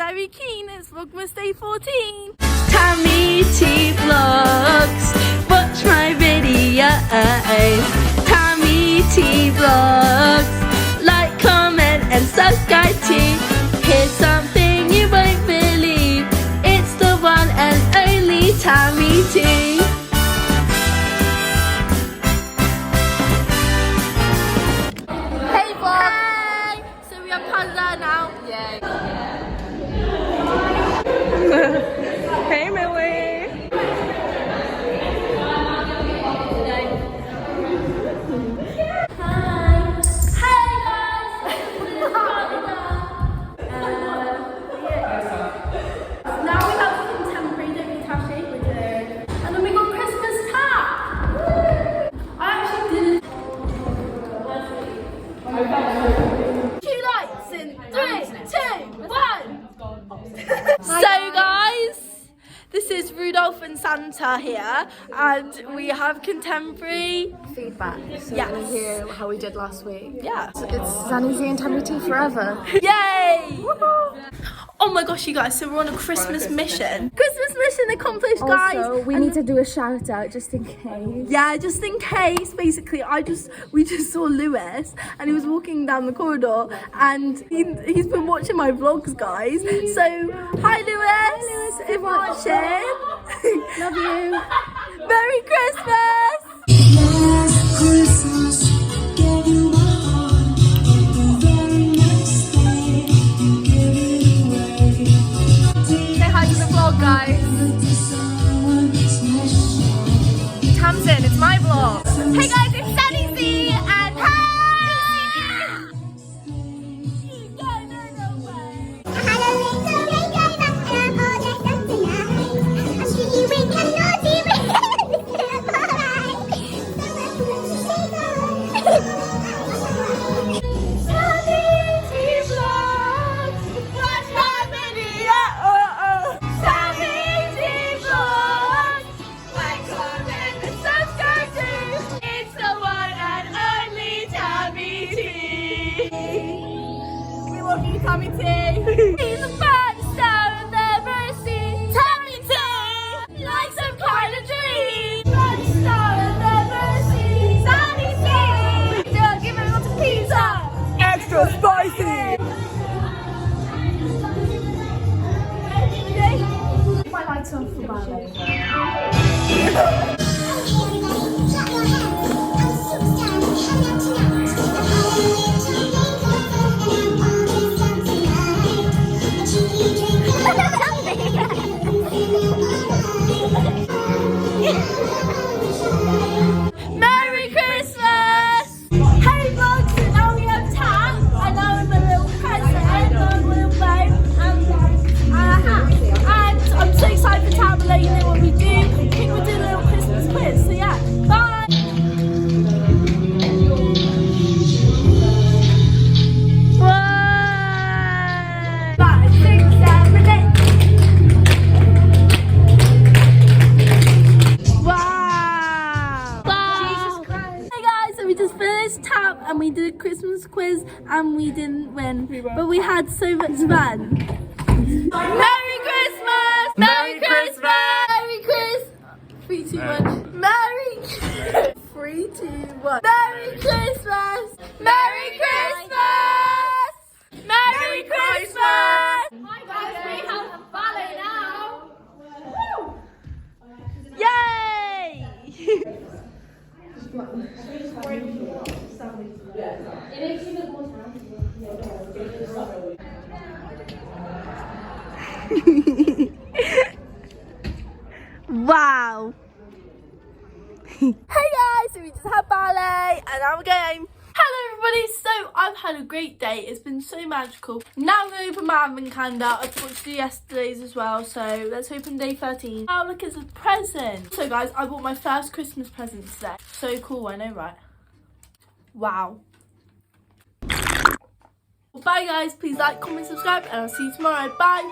very keen. It's Vlogmas Day 14. Tammy T Vlogs, watch my videos. Tammy T Vlogs, like, comment and subscribe too. Here's something you won't believe. It's the one and only Tammy T. Hey vlog! Hey! So we are Panda now. Yay! Hey Millie. So guys, this is Rudolph and Santa here, and we have contemporary feedback. So yes. we're gonna hear how we did last week. Yeah. So it's Zanny Z and Tammy T forever. Yay! Oh my gosh, you guys, so we're on a Christmas mission. Christmas mission accomplished, guys. Also, we need to do a shout out just in case. Yeah, just in case. Basically, we just saw Lewis, and he was walking down the corridor, and he's been watching my vlogs, guys. So, hi Lewis, if you're watching. Love you. Merry Christmas! Last Christmas, gave you my heart, but the very next day, you gave it away. Say hi to the vlog, guys. Tamsin, it's my vlog. Hey guys, it's Zanny Z and hi! Tammy T. He's the finest star I've ever seen. Tammy T. Like some kind of dream. Finest star I've ever seen. Tammy T. Yeah, give it lots of pizza. Extra spicy. My lights on for ballet. Merry Christmas! Hey vlog, so now we have Tam, and now with a little present, and a little bow, and a hat. And I'm so excited for Tam to let you know what we do. I think we're doing a little Christmas quiz, so yeah, bye! One, 5, 6, 7, 8. We just finished tap and we did a Christmas quiz and we didn't win, but we had so much fun. Merry Christmas! Merry Christmas! Merry Christmas! 3, 2, 1. Merry 3, 2, 1. Merry Christmas! Merry Christmas! Merry Christmas! Hi guys, we have ballet now. Woo! Yay! Wow. Hey guys, so we just had ballet and now we're going. Hello everybody, so I've had a great day. It's been so magical. Now I'm going to open my advent calendar. I forgot to do yesterday's as well, so let's open day 13. Oh look, it's a present. So guys, I bought my first Christmas present today. So cool, I know, right? Wow. Well, bye guys, please like, comment, subscribe, and I'll see you tomorrow. Bye.